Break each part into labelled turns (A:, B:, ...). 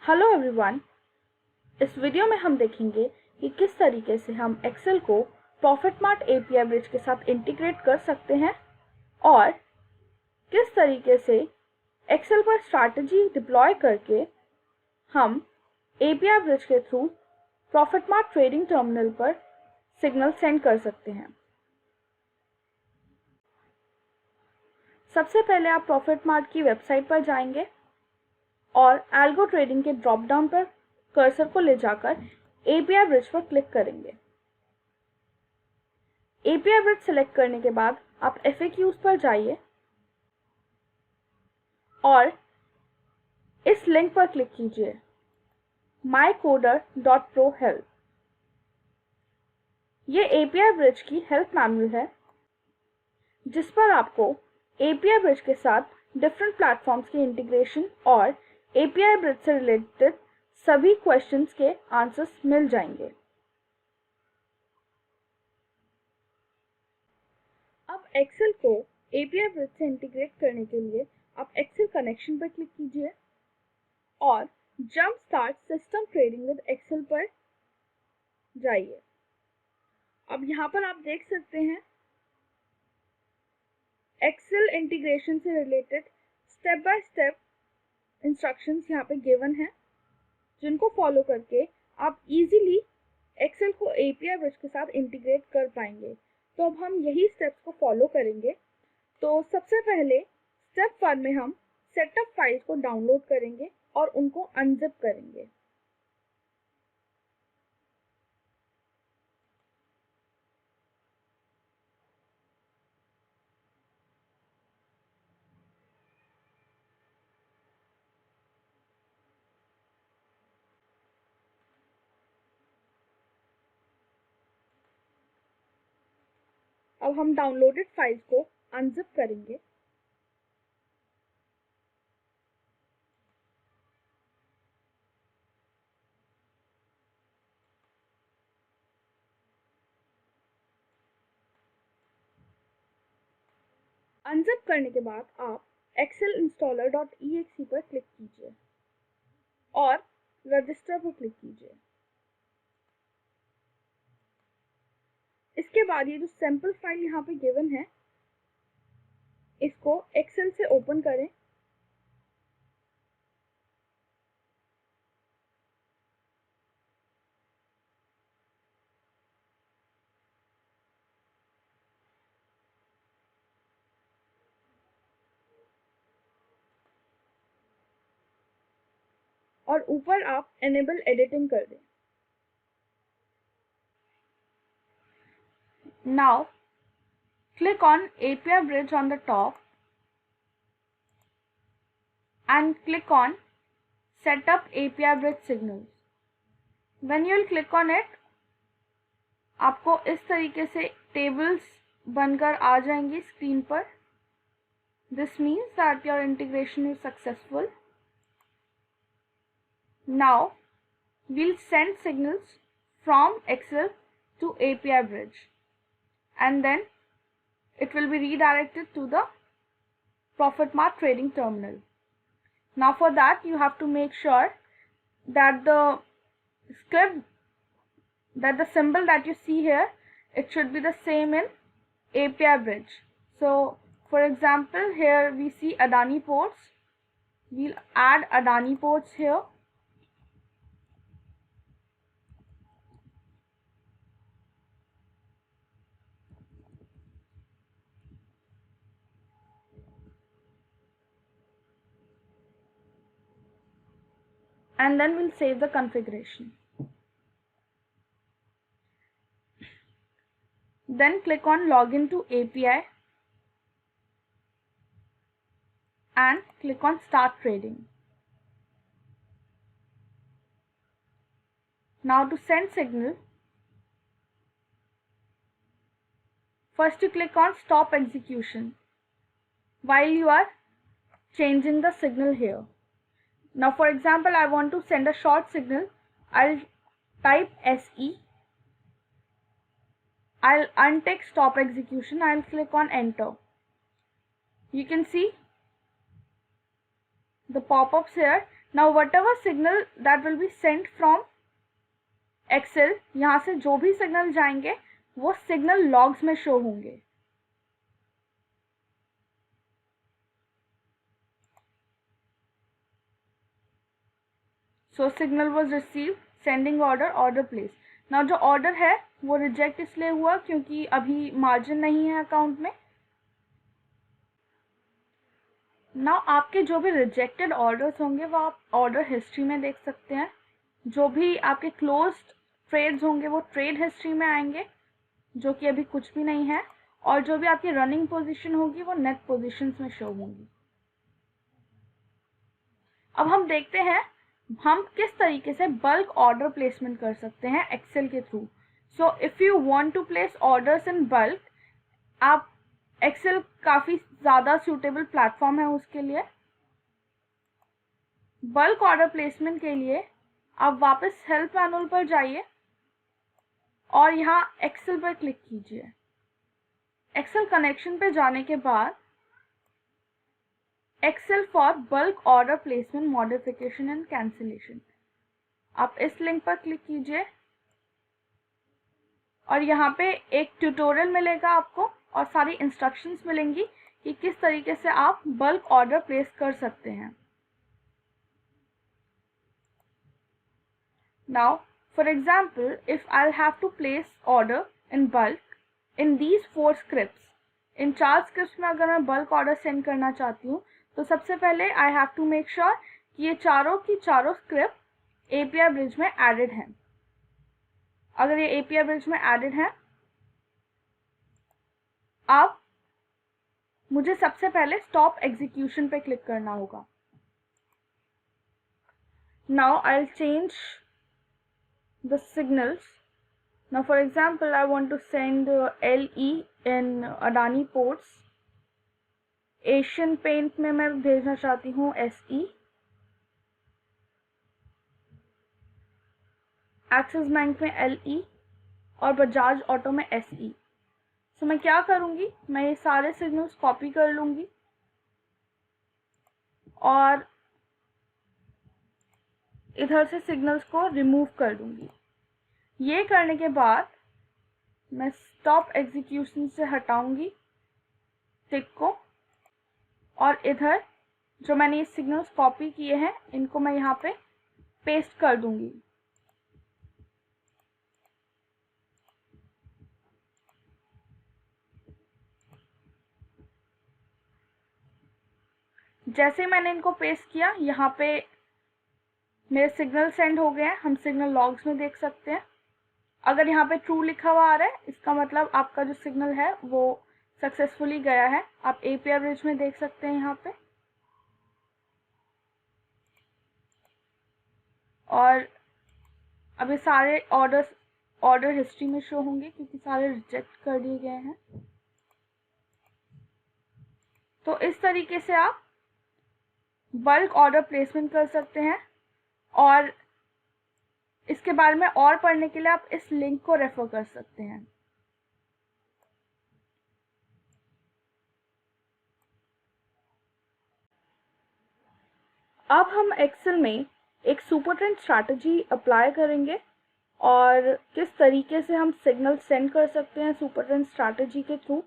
A: Hello everyone. इस video में हम देखेंगे कि किस तरीके से हम एक्सेल को प्रॉफिट मार्ट एपीआई ब्रिज के साथ इंटीग्रेट कर सकते हैं और किस तरीके से एक्सेल पर स्ट्रैटेजी डिप्लॉय करके हम एपीआई ब्रिज के through profit mart trading terminal पर सिग्नल सेंड कर सकते हैं। सबसे पहले आप प्रॉफिट मार्ट की वेबसाइट पर जाएंगे और एल्गो ट्रेडिंग के ड्रॉप डाउन पर कर्सर को ले जाकर एपीआई ब्रिज पर क्लिक करेंगे। एपीआई ब्रिज सेलेक्ट करने के बाद आप FAQs पर जाइए और इस लिंक पर क्लिक कीजिए mycoder.pro help। ये एपीआई ब्रिज की हेल्प मैनुअल है जिस पर आपको एपीआई ब्रिज के साथ डिफरेंट प्लेटफॉर्म्स के इंटीग्रेशन और एपीआई ब्रिज से रिलेटेड सभी क्वेश्चंस के आंसर्स मिल जाएंगे। अब एक्सेल को एपीआई ब्रिज से इंटीग्रेट करने के लिए आप एक्सेल कनेक्शन पर क्लिक कीजिए और jump start system trading with Excel पर जाइए। अब यहाँ पर आप देख सकते हैं एक्सेल इंटीग्रेशन से related step by step instructions यहाँ पे गिवन है जिनको फॉलो करके आप इजीली एक्सेल को एपीआई ब्रिज के साथ इंटीग्रेट कर पाएंगे। तो अब हम यही स्टेप्स को फॉलो करेंगे। तो सबसे पहले स्टेप 1 में हम सेटअप फाइल्स को डाउनलोड करेंगे और उनको अनजिप करेंगे। अब हम डाउनलोडेड फाइल्स को अनजिप करेंगे। अनजिप करने के बाद आप excelinstaller.exe पर क्लिक कीजिए और रजिस्टर पर क्लिक कीजिए। इसके बाद ये जो सैंपल फाइल यहाँ पे गिवन है इसको एक्सेल से ओपन करें और ऊपर आप एनेबल एडिटिंग कर दें। Now click on API bridge on the top and click on set up API bridge signals। When you will click on it, आपको इस तरीके से टेबल्स बनकर आ जाएंगी स्क्रीन पर। This means that your integration is successful। Now we'll send signals from Excel to API bridge and then it will be redirected to the Profit Mart trading terminal। Now for that you have to make sure that the script, that the symbol that you see here, it should be the same in API bridge। So for example here we see Adani ports, we'll add Adani ports here and then we'll save the configuration। Then click on login to API and click on start trading। Now to send signal, first you click on stop execution while you are changing the signal here। Now for example I want to send a short signal, I'll type SE, I'll untick stop execution, I'll click on enter। You can see the pop-ups here now whatever signal that will be sent from Excel, यहाँ से जो भी signal जाएंगे वो signal logs में show होंगे. So signal was receive, sending order, order place. Now जो order है वो रिजेक्ट इसलिए हुआ क्योंकि अभी मार्जिन नहीं है अकाउंट में. नाउ आपके जो भी रिजेक्टेड ऑर्डर्स होंगे वो आप ऑर्डर हिस्ट्री में देख सकते हैं. जो भी आपके क्लोज्ड ट्रेड्स होंगे वो ट्रेड हिस्ट्री में आएंगे, जो कि अभी कुछ भी नहीं है. और जो भी आपकी रनिंग पोजीशन होगी वो नेट पोजीशंस में शो होंगी. अब हम देखते हैं हम किस तरीके से बल्क ऑर्डर प्लेसमेंट कर सकते हैं एक्सेल के through. So if you want to place orders in bulk, आप एक्सेल काफ़ी ज़्यादा सूटेबल प्लेटफॉर्म है उसके लिए. बल्क ऑर्डर प्लेसमेंट के लिए आप वापस हेल्प मैनुअल पर जाइए और यहाँ एक्सेल पर क्लिक कीजिए. एक्सेल कनेक्शन पे जाने के बाद Excel for bulk order placement modification and cancellation, आप इस लिंक पर क्लिक कीजिए और यहाँ पे एक ट्यूटोरियल मिलेगा आपको और सारी इंस्ट्रक्शंस मिलेंगी कि किस तरीके से आप बल्क ऑर्डर प्लेस कर सकते हैं. Now, for example, if I'll have to place order in bulk in these 4 scripts, in 4 scripts में अगर मैं बल्क ऑर्डर सेंड करना चाहती हूँ तो सबसे पहले I have to make sure कि ये चारों की चारों स्क्रिप्ट एपीआई ब्रिज में एडेड हैं. अगर ये एपीआई ब्रिज में एडेड है, अब मुझे सबसे पहले स्टॉप एग्जीक्यूशन पे क्लिक करना होगा. Now I will change the signals. Now for example, I want to send LE in Adani ports. Asian Paint में मैं भेजना चाहती हूँ SE. Axis Bank में LE और बजाज ऑटो में SE. तो मैं क्या करूँगी, मैं ये सारे सिग्नल्स कॉपी कर लूँगी और इधर से सिग्नल्स को रिमूव कर दूँगी. ये करने के बाद मैं स्टॉप एग्जीक्यूशन से हटाऊंगी टिक को और इधर जो मैंने ये सिग्नल्स कॉपी किए हैं इनको मैं यहाँ पे पेस्ट कर दूंगी. जैसे मैंने इनको पेस्ट किया, यहाँ पे मेरे सिग्नल सेंड हो गए हैं. हम सिग्नल लॉग्स में देख सकते हैं. अगर यहाँ पे ट्रू लिखा हुआ आ रहा है, इसका मतलब आपका जो सिग्नल है वो सक्सेसफुली गया है. आप एपीआई ब्रिज में देख सकते हैं यहाँ पे. और अब ये सारे ऑर्डर हिस्ट्री में शो होंगे क्योंकि सारे रिजेक्ट कर दिए गए हैं. तो इस तरीके से आप बल्क ऑर्डर प्लेसमेंट कर सकते हैं. और इसके बारे में और पढ़ने के लिए आप इस लिंक को रेफर कर सकते हैं. अब हम एक्सेल में एक सुपर ट्रेंड स्ट्रैटेजी अप्लाई करेंगे और किस तरीके से हम सिग्नल सेंड कर सकते हैं सुपर ट्रेंड स्ट्रैटेजी के through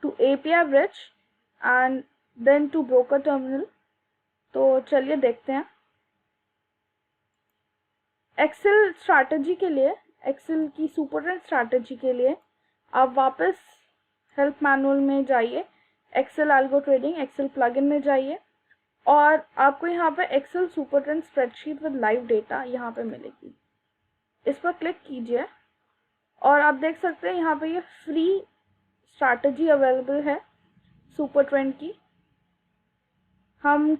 A: to API bridge and then to broker terminal. तो चलिए देखते हैं. एक्सेल स्ट्रैटेजी के लिए, एक्सेल की सुपर ट्रेंड स्ट्रैटेजी के लिए आप वापस हेल्प मैनुअल में जाइए, Excel algo trading, Excel plugin में जाइए और आपको यहाँ पे Excel super trend spreadsheet with live data यहाँ पे मिलेगी. इस पर क्लिक कीजिए और आप देख सकते हैं यहाँ पे ये फ्री स्ट्रैटेजी अवेलेबल है सुपर ट्रेंड की. हम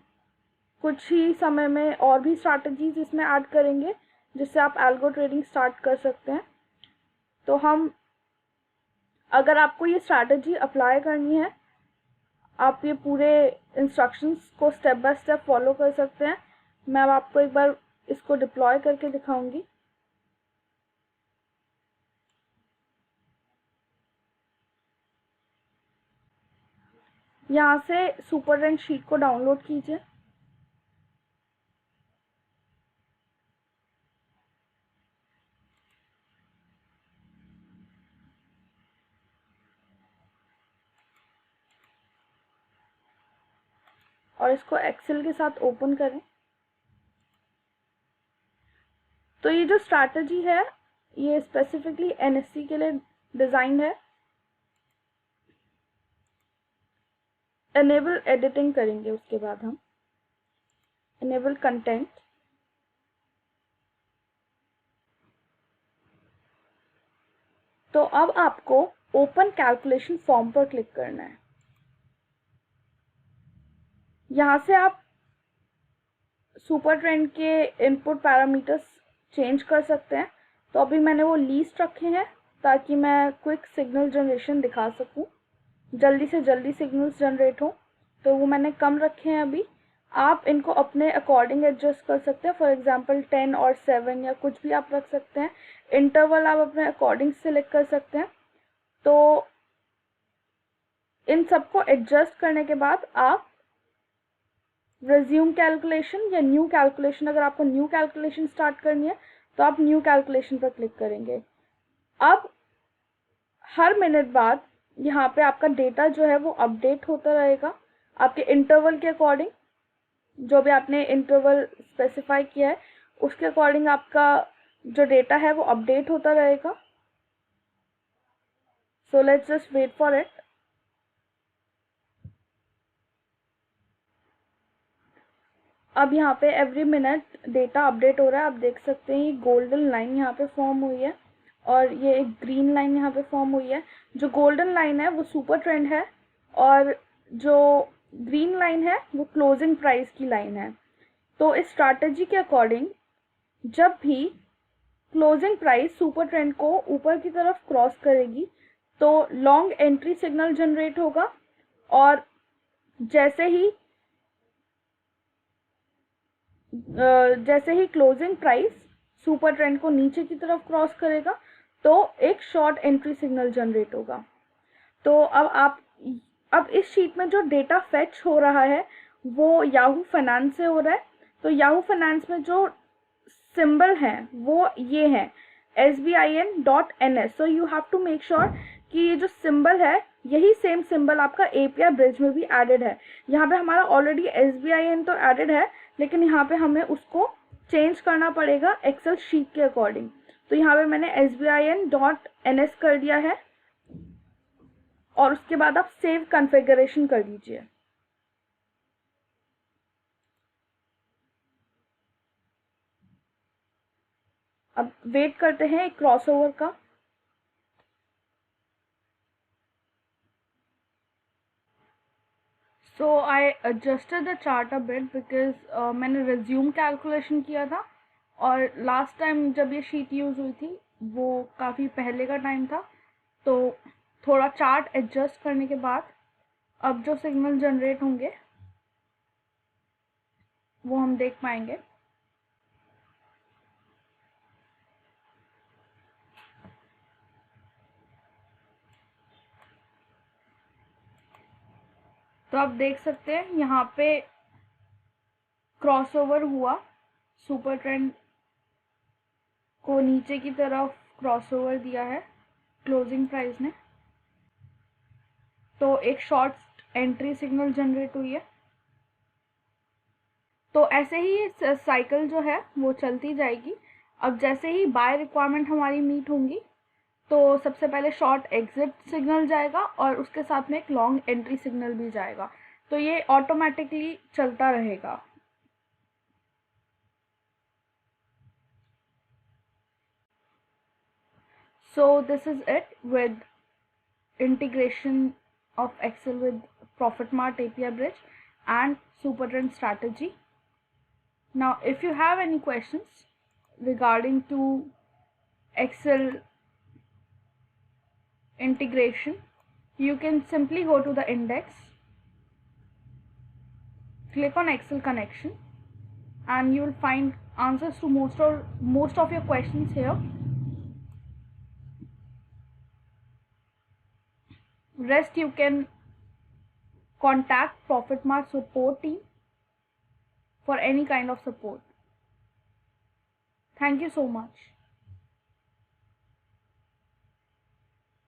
A: कुछ ही समय में और भी स्ट्रैटेजीज इसमें ऐड करेंगे जिससे आप एल्गो ट्रेडिंग स्टार्ट कर सकते हैं. तो अगर आपको ये स्ट्रैटेजी अप्लाई करनी है, आप ये पूरे इंस्ट्रक्शंस को स्टेप बाय स्टेप फॉलो कर सकते हैं. मैं अब आपको एक बार इसको डिप्लॉय करके दिखाऊंगी. यहाँ से सुपर ट्रेंड शीट को डाउनलोड कीजिए और इसको एक्सेल के साथ ओपन करें। तो ये जो स्ट्रैटेजी है ये स्पेसिफिकली एनएससी के लिए डिज़ाइन है। एनेबल एडिटिंग करेंगे, उसके बाद हम एनेबल कंटेंट। तो अब आपको ओपन कैलकुलेशन फॉर्म पर क्लिक करना है। यहाँ से आप सुपर ट्रेंड के इनपुट पैरामीटर्स चेंज कर सकते हैं। तो अभी मैंने वो लीस्ट रखे हैं ताकि मैं क्विक सिग्नल जनरेशन दिखा सकूं, जल्दी से जल्दी सिग्नल्स जनरेट हो, तो वो मैंने कम रखे हैं अभी। आप इनको अपने अकॉर्डिंग एडजस्ट कर सकते हैं। फॉर एग्जांपल 10 और 7 या कुछ भी आप रख सकते हैं। इंटरवल आप अपने अकॉर्डिंग सेलेक्ट कर सकते हैं। तो इन सबको एडजस्ट करने के बाद आप रिज्यूम कैलकुलेशन या न्यू कैलकुलेशन, अगर आपको न्यू कैलकुलेशन स्टार्ट करनी है तो आप न्यू कैलकुलेशन पर क्लिक करेंगे। अब हर मिनट बाद यहाँ पे आपका डेटा जो है वो अपडेट होता रहेगा आपके इंटरवल के अकॉर्डिंग। जो भी आपने इंटरवल स्पेसिफाई किया है उसके अकॉर्डिंग आपका जो डेटा है वो अपडेट होता रहेगा। So let's just wait for it. अब यहाँ पे एवरी मिनट डेटा अपडेट हो रहा है। आप देख सकते हैं ये गोल्डन लाइन यहाँ पे फॉर्म हुई है और ये एक ग्रीन लाइन यहाँ पे फॉर्म हुई है। जो गोल्डन लाइन है वो सुपर ट्रेंड है और जो ग्रीन लाइन है वो क्लोजिंग प्राइस की लाइन है। तो इस स्ट्रैटेजी के अकॉर्डिंग जब भी क्लोजिंग प्राइस सुपर ट्रेंड को ऊपर की तरफ क्रॉस करेगी तो लॉन्ग एंट्री सिग्नल जनरेट होगा और जैसे ही क्लोजिंग प्राइस सुपर ट्रेंड को नीचे की तरफ क्रॉस करेगा तो एक शॉर्ट एंट्री सिग्नल जनरेट होगा। तो अब इस शीट में जो डेटा फेच हो रहा है वो याहू फाइनेंस से हो रहा है। तो याहू फाइनेंस में जो सिंबल है वो ये है SBIN.NS। So you have to make sure कि ये जो सिंबल है यही सेम सिंबल आपका API ब्रिज में भी एडेड है। यहाँ पे हमारा ऑलरेडी SBIN तो एडेड है लेकिन यहाँ पे हमें उसको चेंज करना पड़ेगा एक्सेल शीट के अकॉर्डिंग। तो यहाँ पे मैंने SBIN.NS कर दिया है और उसके बाद आप सेव कॉन्फ़िगरेशन कर दीजिए। अब वेट करते हैं एक क्रॉसओवर का। So I adjusted the chart a bit because मैंने रिज्यूम कैलकुलेशन किया था और लास्ट टाइम जब ये शीट यूज़ हुई थी वो काफ़ी पहले का टाइम था। तो थोड़ा चार्ट एडजस्ट करने के बाद अब जो सिग्नल जनरेट होंगे वो हम देख पाएंगे। तो आप देख सकते हैं यहाँ पे क्रॉसओवर हुआ, सुपर ट्रेंड को नीचे की तरफ क्रॉसओवर दिया है क्लोजिंग प्राइस ने। तो एक शॉर्ट एंट्री सिग्नल जनरेट हुई है। तो ऐसे ही साइकिल जो है वो चलती जाएगी। अब जैसे ही बाय रिक्वायरमेंट हमारी मीट होंगी तो सबसे पहले शॉर्ट एग्जिट सिग्नल जाएगा और उसके साथ में एक लॉन्ग एंट्री सिग्नल भी जाएगा। तो ये ऑटोमेटिकली चलता रहेगा। So this is it with integration of Excel with ProfitMart API Bridge and SuperTrend strategy. Now if you have any questions regarding to Excel integration, you can simply go to the index, click on Excel connection and you will find answers to most of your questions here. Rest you can contact ProfitMart support team for any kind of support. Thank you so much.